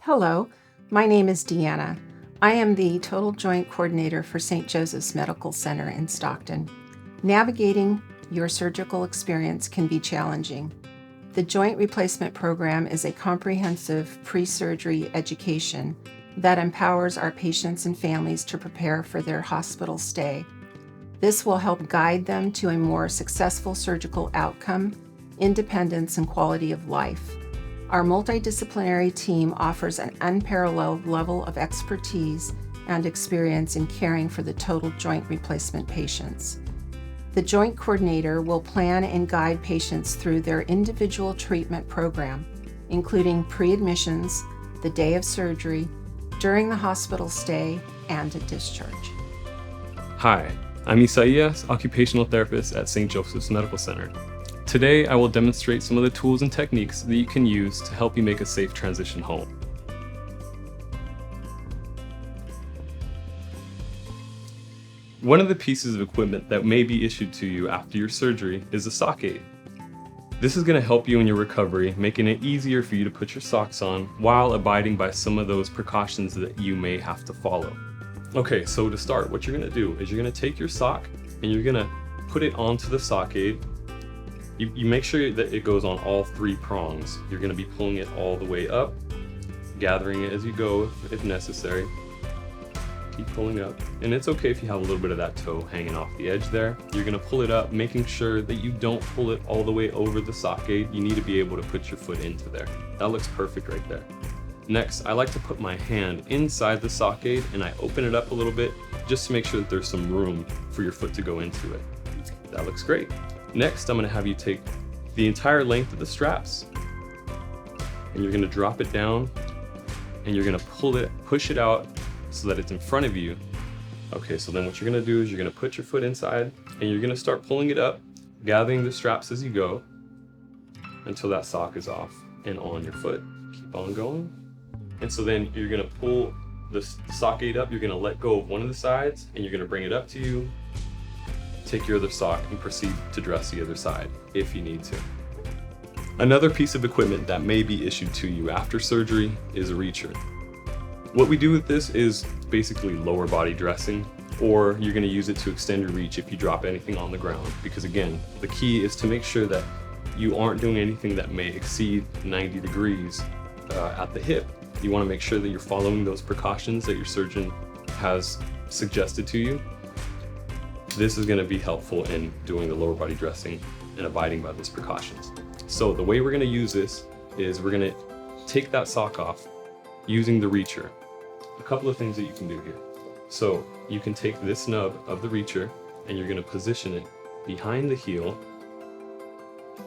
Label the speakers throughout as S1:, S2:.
S1: Hello, my name is Deanna. I am the Total Joint Coordinator for St. Joseph's Medical Center in Stockton. Navigating your surgical experience can be challenging. The Joint Replacement Program is a comprehensive pre-surgery education that empowers our patients and families to prepare for their hospital stay. This will help guide them to a more successful surgical outcome, independence, and quality of life. Our multidisciplinary team offers an unparalleled level of expertise and experience in caring for the total joint replacement patients. The Joint Coordinator will plan and guide patients through their individual treatment program, including pre-admissions, the day of surgery, during the hospital stay, and at discharge.
S2: Hi, I'm Isaias, occupational therapist at St. Joseph's Medical Center. Today, I will demonstrate some of the tools and techniques that you can use to help you make a safe transition home. One of the pieces of equipment that may be issued to you after your surgery is a sock aid. This is going to help you in your recovery, making it easier for you to put your socks on while abiding by some of those precautions that you may have to follow. Okay, so to start, what you're going to do is you're going to take your sock and you're going to put it onto the sock aid. You make sure that it goes on all three prongs. You're going to be pulling it all the way up, gathering it as you go if necessary. Keep pulling up. And it's okay if you have a little bit of that toe hanging off the edge there. You're going to pull it up, making sure that you don't pull it all the way over the sock aid. You need to be able to put your foot into there. That looks perfect right there. Next, I like to put my hand inside the sock aid and I open it up a little bit just to make sure that there's some room for your foot to go into it. That looks great. Next, I'm going to have you take the entire length of the straps and you're going to drop it down and you're going to push it out so that it's in front of you. Okay, so then what you're going to do is you're going to put your foot inside and you're going to start pulling it up, gathering the straps as you go until that sock is off and on your foot. Keep on going. And so then you're going to pull the sock aid up, you're going to let go of one of the sides and you're going to bring it up to you. Take your other sock and proceed to dress the other side if you need to. Another piece of equipment that may be issued to you after surgery is a reacher. What we do with this is basically lower body dressing, or you're going to use it to extend your reach if you drop anything on the ground. Because again, the key is to make sure that you aren't doing anything that may exceed 90 degrees at the hip. You want to make sure that you're following those precautions that your surgeon has suggested to you. This is going to be helpful in doing the lower body dressing and abiding by those precautions. So the way we're going to use this is we're going to take that sock off using the reacher. A couple of things that you can do here. So you can take this nub of the reacher and you're going to position it behind the heel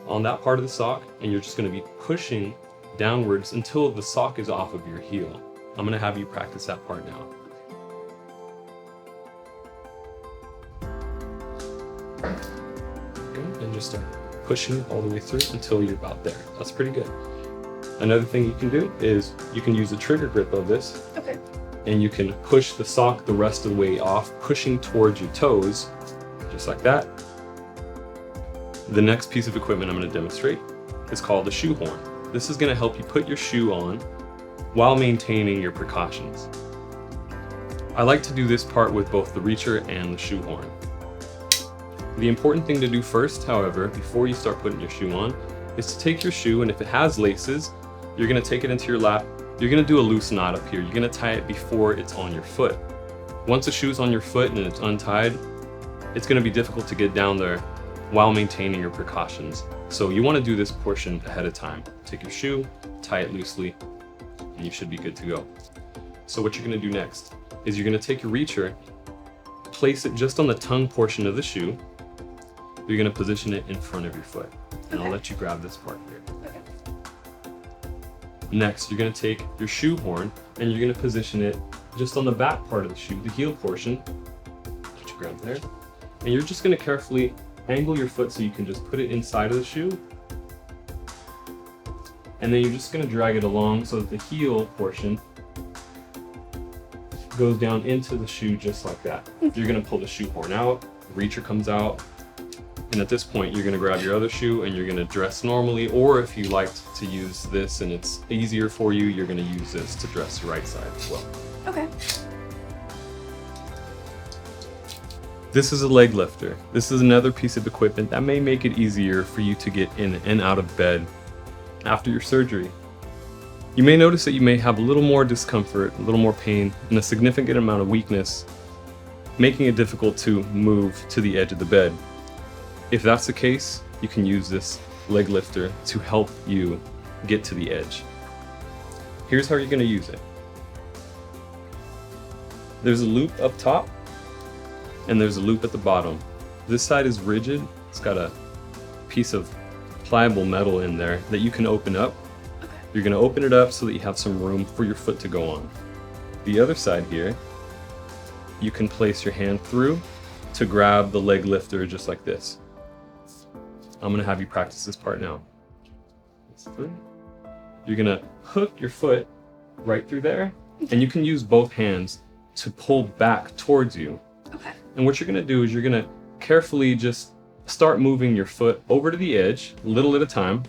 S2: on that part of the sock, and you're just going to be pushing downwards until the sock is off of your heel. I'm going to have you practice that part now. Okay, and just start pushing it all the way through until you're about there. That's pretty good. Another thing you can do is you can use the trigger grip of this.
S1: Okay.
S2: And you can push the sock the rest of the way off, pushing towards your toes, just like that. The next piece of equipment I'm going to demonstrate is called the shoe horn. This is going to help you put your shoe on while maintaining your precautions. I like to do this part with both the reacher and the shoe horn. The important thing to do first, however, before you start putting your shoe on, is to take your shoe, and if it has laces, you're going to take it into your lap. You're going to do a loose knot up here. You're going to tie it before it's on your foot. Once the shoe's on your foot and it's untied, it's going to be difficult to get down there while maintaining your precautions. So you want to do this portion ahead of time. Take your shoe, tie it loosely, and you should be good to go. So what you're going to do next is you're going to take your reacher, place it just on the tongue portion of the shoe. You're going to position it in front of your foot. And
S1: Okay.
S2: I'll let you grab this part here.
S1: Okay.
S2: Next, you're going to take your shoe horn and you're going to position it just on the back part of the shoe, the heel portion. Let you grab there. And you're just going to carefully angle your foot so you can just put it inside of the shoe. And then you're just going to drag it along so that the heel portion goes down into the shoe just like that. You're going to pull the shoe horn out, the reacher comes out, And at this point, you're gonna grab your other shoe and you're gonna dress normally, or if you liked to use this and it's easier for you, you're gonna use this to dress your right side as well.
S3: Okay.
S2: This is a leg lifter. This is another piece of equipment that may make it easier for you to get in and out of bed after your surgery. You may notice that you may have a little more discomfort, a little more pain, and a significant amount of weakness, making it difficult to move to the edge of the bed. If that's the case, you can use this leg lifter to help you get to the edge. Here's how you're going to use it. There's a loop up top and there's a loop at the bottom. This side is rigid. It's got a piece of pliable metal in there that you can open up. You're going to open it up so that you have some room for your foot to go on. The other side here, you can place your hand through to grab the leg lifter just like this. I'm going to have you practice this part now. You're going to hook your foot right through there, and you can use both hands to pull back towards you.
S3: Okay.
S2: And what you're going to do is you're going to carefully just start moving your foot over to the edge, little at a time,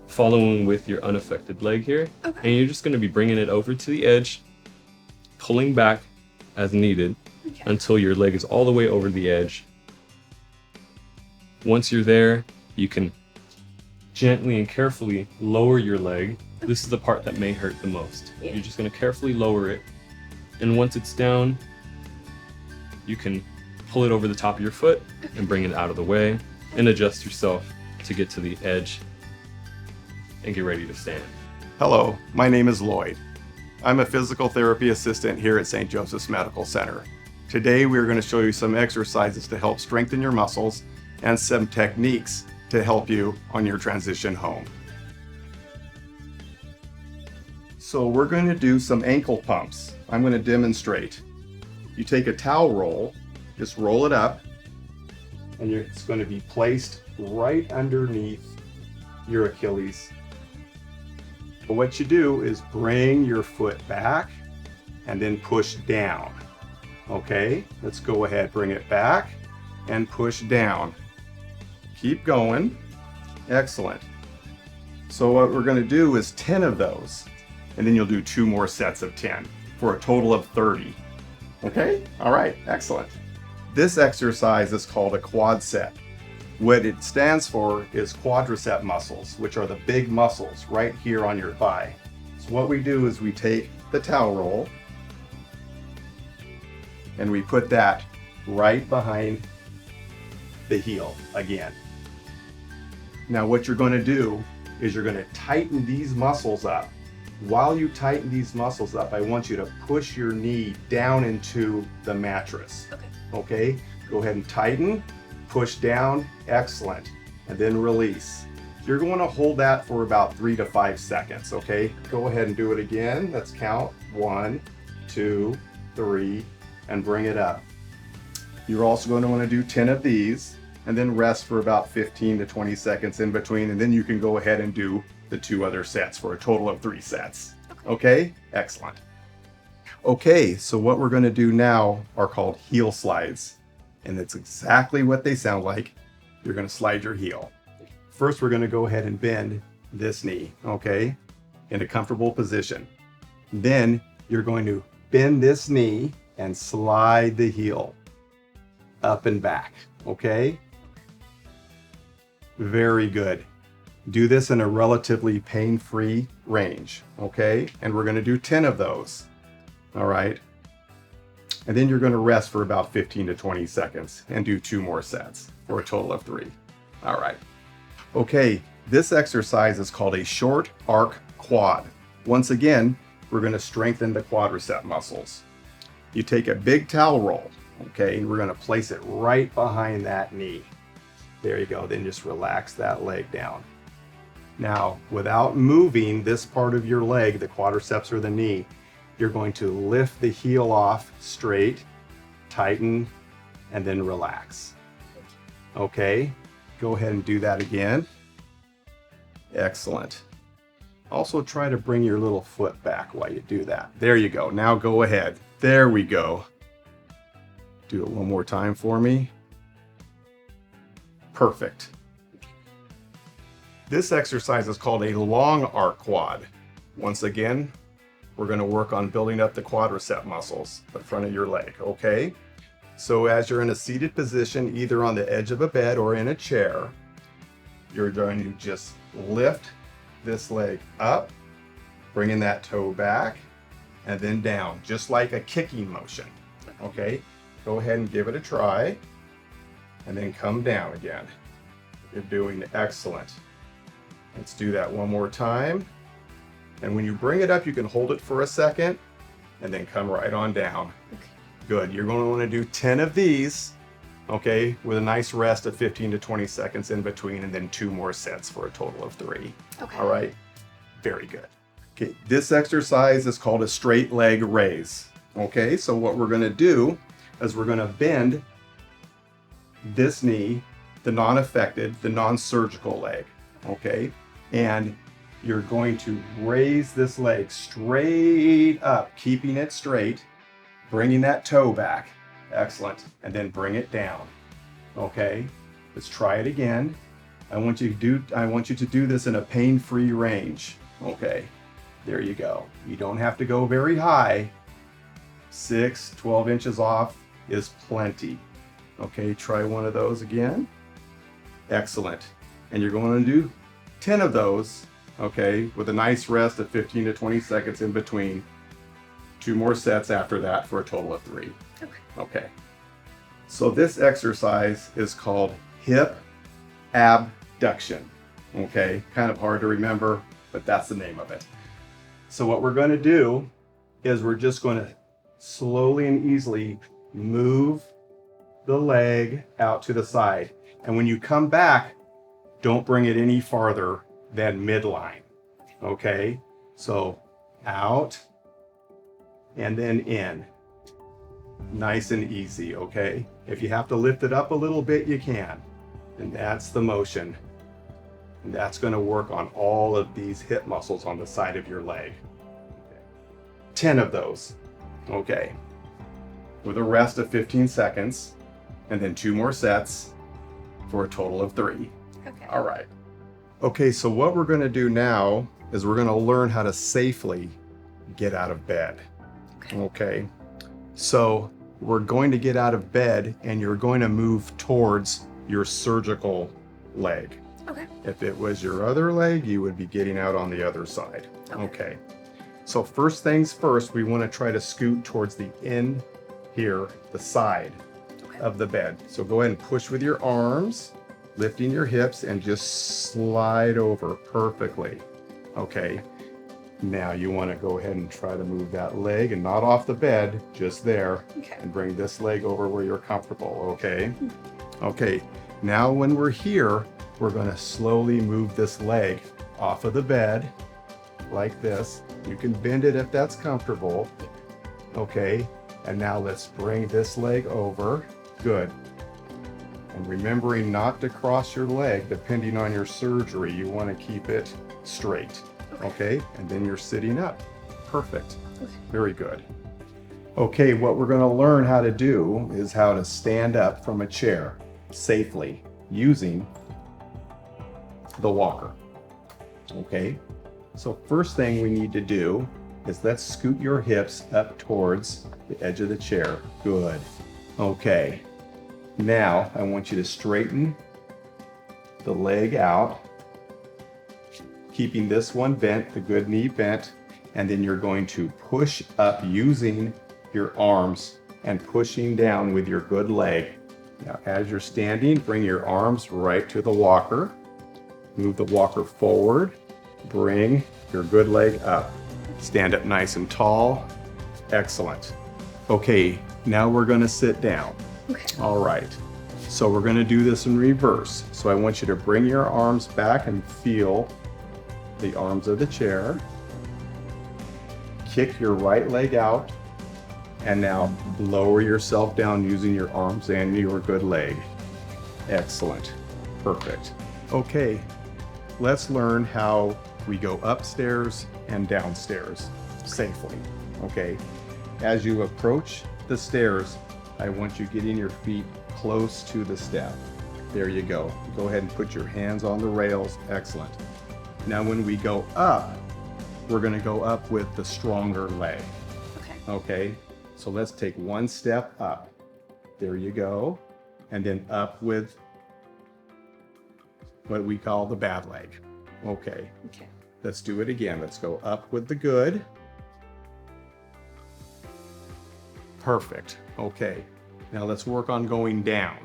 S2: following with your unaffected leg here.
S3: Okay.
S2: And you're just going to be bringing it over to the edge, pulling back as needed until your leg is all the way over the edge. Once you're there, you can gently and carefully lower your leg. This is the part that may hurt the most.
S3: Yeah.
S2: You're just going to carefully lower it. And once it's down, you can pull it over the top of your foot and bring it out of the way and adjust yourself to get to the edge and get ready to stand.
S4: Hello, my name is Lloyd. I'm a physical therapy assistant here at St. Joseph's Medical Center. Today we are going to show you some exercises to help strengthen your muscles and some techniques to help you on your transition home. So we're going to do some ankle pumps. I'm going to demonstrate. You take a towel roll, just roll it up, and it's going to be placed right underneath your Achilles. But what you do is bring your foot back and then push down. Okay, let's go ahead, bring it back and push down. Keep going. Excellent. So what we're going to do is 10 of those, and then you'll do 2 more sets of 10 for a total of 30. Okay? All right, excellent. This exercise is called a quad set. What it stands for is quadricep muscles, which are the big muscles right here on your thigh. So what we do is we take the towel roll and we put that right behind the heel again. Now what you're going to do is you're going to tighten these muscles up. While you tighten these muscles up, I want you to push your knee down into the mattress. Okay? Go ahead and tighten, push down, excellent, and then release. You're going to hold that for about 3 to 5 seconds, okay? Go ahead and do it again. Let's count 1, 2, 3, and bring it up. You're also going to want to do 10 of these and then rest for about 15 to 20 seconds in between, and then you can go ahead and do the 2 other sets for a total of 3 sets. Okay? Excellent. Okay, so what we're going to do now are called heel slides, and it's exactly what they sound like. You're going to slide your heel. First, we're going to go ahead and bend this knee, okay, in a comfortable position. Then you're going to bend this knee and slide the heel up and back, okay? Very good. Do this in a relatively pain-free range, okay? And we're going to do 10 of those, all right? And then you're going to rest for about 15 to 20 seconds and do 2 more sets for a total of 3. All right. Okay, this exercise is called a short arc quad. Once again, we're going to strengthen the quadricep muscles. You take a big towel roll, okay, and we're going to place it right behind that knee. There you go. Then just relax that leg down. Now, without moving this part of your leg, the quadriceps or the knee, you're going to lift the heel off straight, tighten, and then relax. Okay, go ahead and do that again. Excellent. Also try to bring your little foot back while you do that. There you go. Now go ahead. There we go. Do it one more time for me. Perfect. This exercise is called a long arc quad. Once again, we're going to work on building up the quadricep muscles, the front of your leg, okay? So as you're in a seated position, either on the edge of a bed or in a chair, you're going to just lift this leg up, bringing that toe back, and then down, just like a kicking motion, okay? Go ahead and give it a try, and then come down again. You're doing excellent. Let's do that one more time. And when you bring it up, you can hold it for a second and then come right on down.
S1: Okay.
S4: Good. You're going to want to do 10 of these, okay, with a nice rest of 15 to 20 seconds in between, and then 2 more sets for a total of 3.
S1: Okay.
S4: All right. Very good. Okay. This exercise is called a straight leg raise. Okay. So what we're going to do is we're going to bend this knee, the non-affected, the non-surgical leg. Okay. And you're going to raise this leg straight up, keeping it straight, bringing that toe back. Excellent. And then bring it down. Okay. Let's try it again. I want you to do this in a pain-free range. Okay. There you go. You don't have to go very high. 6, 12 inches off is plenty. Okay, try one of those again. Excellent. And you're going to do 10 of those, okay, with a nice rest of 15 to 20 seconds in between. 2 more sets after that for a total of 3.
S1: Okay.
S4: Okay. So this exercise is called hip abduction. Okay, kind of hard to remember, but that's the name of it. So what we're going to do is we're just going to slowly and easily move the leg out to the side. And when you come back, don't bring it any farther than midline. Okay? So out and then in. Nice and easy, okay? If you have to lift it up a little bit, you can. And that's the motion. And that's going to work on all of these hip muscles on the side of your leg. Okay. 10 of those. Okay. With a rest of 15 seconds. And then 2 more sets for a total of 3.
S1: Okay.
S4: All right. Okay, so what we're going to do now is we're going to learn how to safely get out of bed. Okay. So we're going to get out of bed and you're going to move towards your surgical leg.
S1: Okay.
S4: If it was your other leg, you would be getting out on the other side. Okay. So first things first, we want to try to scoot towards the end here, the side of the bed. So go ahead and push with your arms, lifting your hips, and just slide over perfectly. Okay. Now you want to go ahead and try to move that leg, and not off the bed, just there.
S1: Okay.
S4: And bring this leg over where you're comfortable, okay? Okay. Now when we're here, we're going to slowly move this leg off of the bed like this. You can bend it if that's comfortable. Okay. And now let's bring this leg over. Good. And remembering not to cross your leg, depending on your surgery, you want to keep it straight. Okay. And then you're sitting up. Perfect. Very good. Okay, what we're going to learn how to do is how to stand up from a chair safely using the walker. Okay. So first thing we need to do is let's scoot your hips up towards the edge of the chair. Good. Okay. Now I want you to straighten the leg out, keeping this one bent, the good knee bent, and then you're going to push up using your arms and pushing down with your good leg. Now as you're standing, bring your arms right to the walker. Move the walker forward. Bring your good leg up. Stand up nice and tall. Excellent. Okay, now we're going to sit down.
S1: Okay.
S4: All right. So we're going to do this in reverse. So I want you to bring your arms back and feel the arms of the chair. Kick your right leg out. And now lower yourself down using your arms and your good leg. Excellent. Perfect. Okay, let's learn how we go upstairs and downstairs safely. Okay, as you approach the stairs, I want you getting your feet close to the step. There you go. Go ahead and put your hands on the rails. Excellent. Now when we go up, we're going to go up with the stronger leg.
S1: Okay.
S4: Okay, so let's take one step up. There you go. And then up with what we call the bad leg. Okay,
S1: Okay.
S4: let's do it again. Let's go up with the good. Perfect. Okay, now let's work on going down.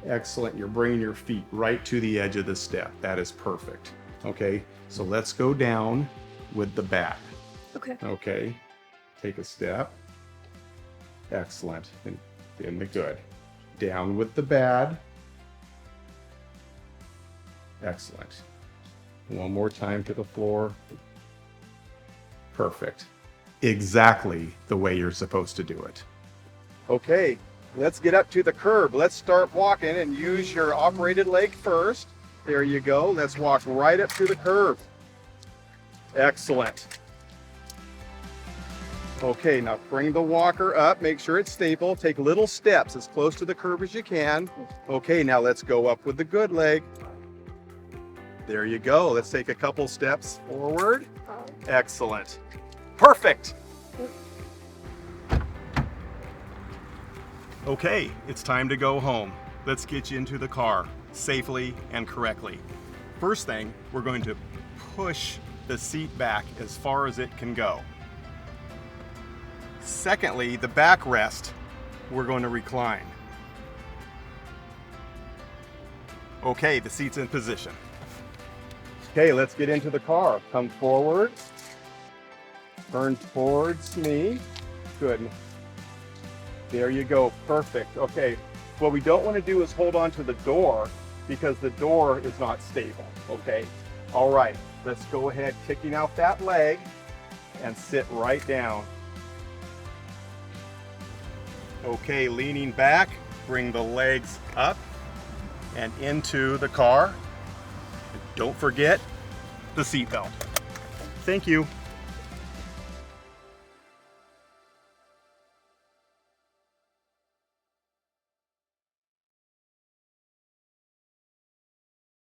S4: Excellent. You're bringing your feet right to the edge of the step. That is perfect. Okay, so let's go down with the bad.
S1: Okay.
S4: Okay, take a step. Excellent. And in the good. Down with the bad. Excellent. One more time to the floor. Perfect. Exactly the way you're supposed to do it. Okay, let's get up to the curb. Let's start walking and use your operated leg first. There you go. Let's walk right up to the curb. Excellent. Okay, now bring the walker up, make sure it's stable, take little steps as close to the curb as you can. Okay, now let's go up with the good leg. There you go. Let's take a couple steps forward. Excellent. Perfect. Okay, it's time to go home. Let's get you into the car safely and correctly. First thing, we're going to push the seat back as far as it can go. Secondly, the backrest, we're going to recline. Okay, the seat's in position. Okay, let's get into the car. Come forward. Turn towards me. Good. There you go. Perfect. Okay, what we don't want to do is hold on to the door because the door is not stable. Okay, all right. Let's go ahead, kicking out that leg and sit right down. Okay, leaning back, bring the legs up and into the car. Don't forget the seatbelt. Thank you.